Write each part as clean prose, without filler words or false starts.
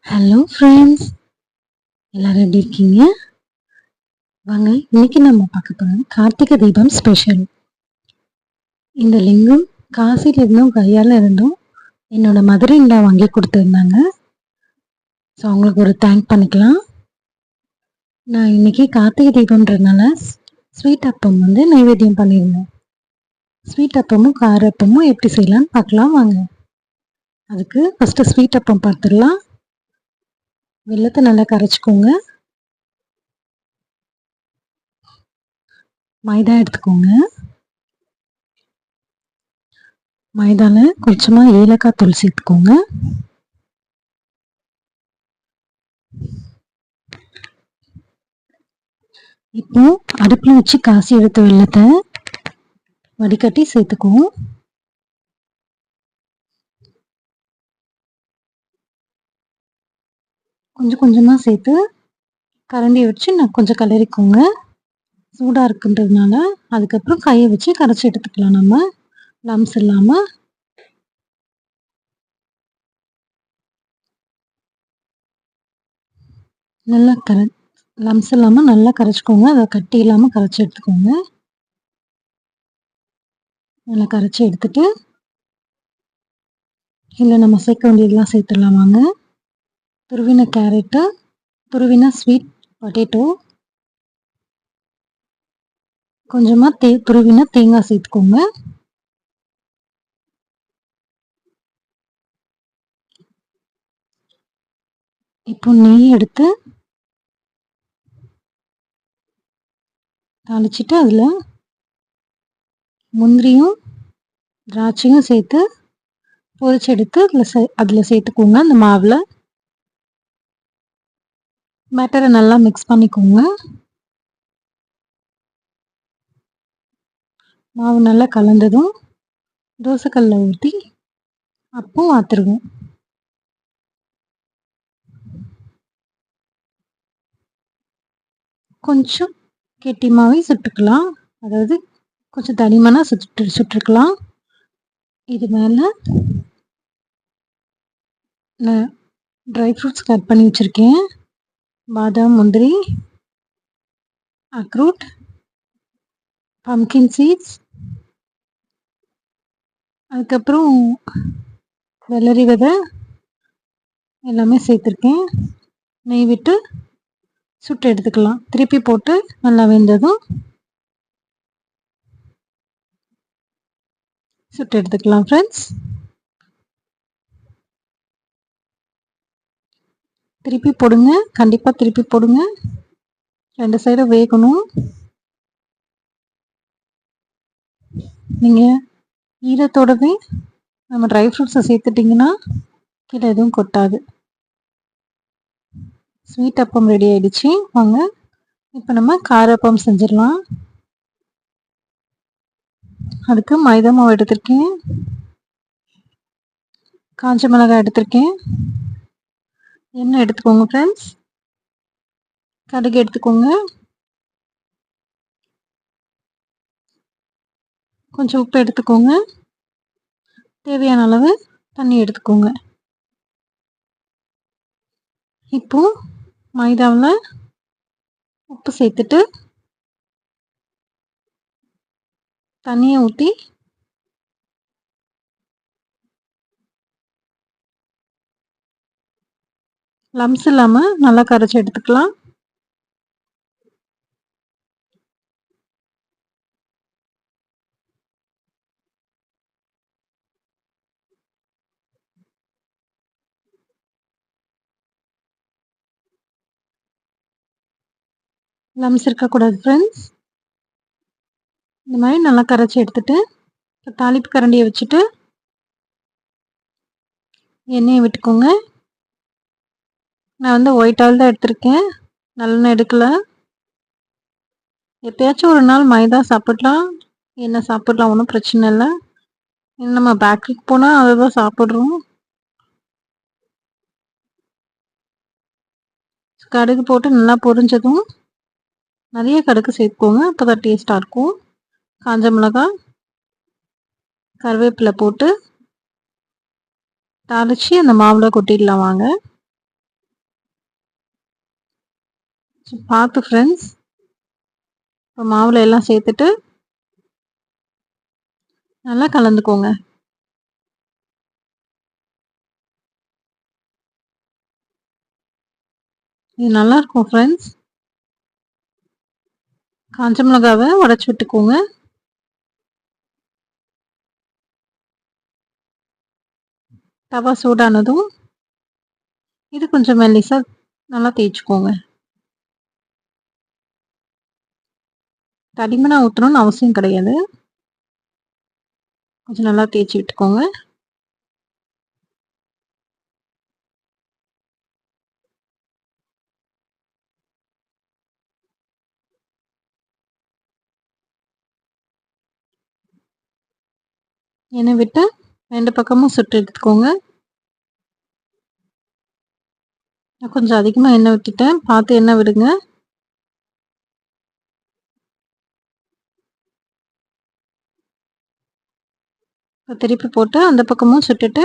Hello friends, எல்லாரும் எப்படி இருக்கீங்க? வாங்க இன்னைக்கு நம்ம பார்க்க போகிறது கார்த்திகை தீபம் ஸ்பெஷல். இந்த லிங்கம் காசில இருந்தும் கையால் இருந்தும் என்னோட மதுரை இந்தா வாங்கி கொடுத்துருந்தாங்க. ஸோ அவங்களுக்கு ஒரு தேங்க் பண்ணிக்கலாம். நான் இன்னைக்கு கார்த்திகை தீபம்ன்றதுனால ஸ்வீட் அப்பம் நைவேத்தியம் பண்ணியிருந்தேன். ஸ்வீட் அப்பமும் கார அப்பமும் எப்படி செய்யலாம்னு பார்க்கலாம் வாங்க. அதுக்கு ஃபஸ்ட்டு ஸ்வீட் அப்பம் பார்த்துடலாம். வெல்லத்தை நல்லா கரைச்சிக்கோங்க. மைதா எடுத்துக்கோங்க. மைதாவில் கொஞ்சமாக ஏலக்காய் தூள் சேர்த்துக்கோங்க. இப்போ அடுப்பில் வச்சு காசி எடுத்த வெல்லத்தை வடிகட்டி சேர்த்துக்குவோம். கொஞ்சம் கொஞ்சமாக சேர்த்து கரண்டியை வச்சு நான் கொஞ்சம் கிளறிக்கோங்க. சூடாக இருக்குன்றதுனால அதுக்கப்புறம் கையை வச்சு கரைச்சி எடுத்துக்கலாம். நம்ம லம்ஸ் இல்லாமல் நல்லா லம்ஸ் இல்லாமல் நல்லா கரைச்சிக்கோங்க. அதை கட்டி இல்லாமல் கரைச்சி எடுத்துக்கோங்க. நல்லா கரைச்சி எடுத்துட்டு இல்லை நம்ம சேர்க்க வேண்டியதெல்லாம் சேர்த்துடலாம் வாங்க. துருவின கேரட்டு, துருவின ஸ்வீட் பொட்டேட்டோ, கொஞ்சமாக துருவின தேங்காய் சேர்த்துக்கோங்க. இப்போ நெய் எடுத்து தாளிச்சிட்டு அதில் முந்திரியும் திராட்சையும் சேர்த்து பொரிச்சு எடுத்து அதில் சேர்த்துக்கோங்க. அந்த மாவில் பேட்டரை நல்லா மிக்ஸ் பண்ணிக்கோங்க. மாவு நல்லா கலந்ததும் தோசைக்கல்ல ஊற்றி அப்போ வாத்துருவோம். கொஞ்சம் கெட்டிமாவே சுட்டுக்கலாம், அதாவது கொஞ்சம் தடிமனாக சுட்டுருக்கலாம். இது மேலே நான் ட்ரை ஃப்ரூட்ஸ் கட் பண்ணி வச்சுருக்கேன். பாதாம், முந்திரி, அக்ரூட், பம்கின் சீட்ஸ், அதுக்கப்புறம் வெள்ளரி விதை எல்லாமே சேர்த்துருக்கேன். நெய் விட்டு சுட்டு எடுத்துக்கலாம். திருப்பி போட்டு நல்லா வெந்ததும் சுட்டு எடுத்துக்கலாம் ஃப்ரெண்ட்ஸ். திருப்பி போடுங்க, கண்டிப்பாக திருப்பி போடுங்க. 2 சைடும் வேகணும். நீங்கள் ஈரத்தோடவே நம்ம ட்ரை ஃப்ரூட்ஸை சேர்த்துட்டிங்கன்னா கீழே எதுவும் கொட்டாது. ஸ்வீட் அப்பம் ரெடி ஆகிடுச்சு. வாங்க இப்போ நம்ம கார அப்பம் செஞ்சிடலாம். அதுக்கு மைதா மாவு எடுத்திருக்கேன், காஞ்ச மிளகாய் எடுத்திருக்கேன், எண்ணெய் எடுத்துக்கோங்க ஃப்ரெண்ட்ஸ், கடுகு எடுத்துக்கோங்க, கொஞ்சம் உப்பு எடுத்துக்கோங்க, தேவையான அளவு தண்ணி எடுத்துக்கோங்க. இப்போ மைதாவில் உப்பு சேர்த்துட்டு தண்ணியை ஊற்றி லம்ஸ் இல்லாமல் நல்லா கரைச்சி எடுத்துக்கலாம். லம்ஸ் இருக்கக்கூடாது ஃப்ரெண்ட்ஸ். இந்த மாதிரி நல்லா கரைச்சி எடுத்துட்டு தாளிப்பு கரண்டியை வச்சுட்டு எண்ணெயை விட்டுக்கோங்க. நான் ஒயிட் ஆயில் தான் எடுத்திருக்கேன், நல்லெண்ணெய் எடுக்கல. எப்பயாச்சும் ஒரு நாள் மைதா சாப்பிடலாம், எண்ணெய் சாப்பிடலாம், ஒன்றும் பிரச்சனை இல்லை. நம்ம பேக்கரிக்கு போனால் அதை தான் சாப்பிட்றோம். கடுகு போட்டு நல்லா பொரிஞ்சதும் நிறைய கடுகு சேர்த்துக்கோங்க, அப்போ தான் டேஸ்ட்டாக இருக்கும். காஞ்ச மிளகாய், கருவேப்பிலை போட்டு தாளித்து அந்த மாவில் கொட்டிடலாம் வாங்க. பார்த்து ஃப்ரெண்ட்ஸ். இப்போ மாவில் எல்லாம் சேர்த்துட்டு நல்லா கலந்துக்கோங்க. இது நல்லா இருக்கும் ஃப்ரெண்ட்ஸ். காஞ்ச மிளகாவை உடைச்சி விட்டுக்கோங்க. தவா சூடானதும் இது கொஞ்சம் மெல்லிசா நல்லா தேய்ச்சிக்கோங்க. தடிமனா ஊற்றணும்னு அவசியம் கிடையாது. கொஞ்சம் நல்லா தேய்ச்சி விட்டுக்கோங்க. எண்ணெய் விட்டு 2 பக்கமும் சுட்டு எடுத்துக்கோங்க. நான் கொஞ்சம் அதிகமாக எண்ணெய் விட்டுட்டேன், பார்த்து எண்ணெய் விடுங்க. இப்போ திருப்பி போட்டு அந்த பக்கமும் சுட்டுட்டு,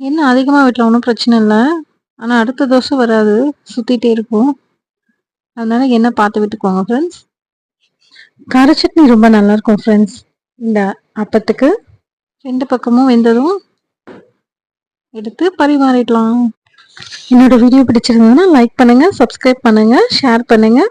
எண்ணெய் அதிகமாக விட்டல ஒன்றும் பிரச்சனை இல்லை. ஆனால் அடுத்த தோசை வராது, சுற்றிட்டே இருக்கும். அதனால எண்ணெய் பார்த்து விட்டுக்கோங்க ஃப்ரெண்ட்ஸ். கார சட்னி ரொம்ப நல்லாயிருக்கும் ஃப்ரெண்ட்ஸ். இந்த அப்பத்துக்கு 2 பக்கமும் வெந்ததும் எடுத்து பரிமாறிடலாம். என்னோட வீடியோ பிடிச்சிருந்ததுன்னா லைக் பண்ணுங்கள், சப்ஸ்கிரைப் பண்ணுங்கள், ஷேர் பண்ணுங்கள்.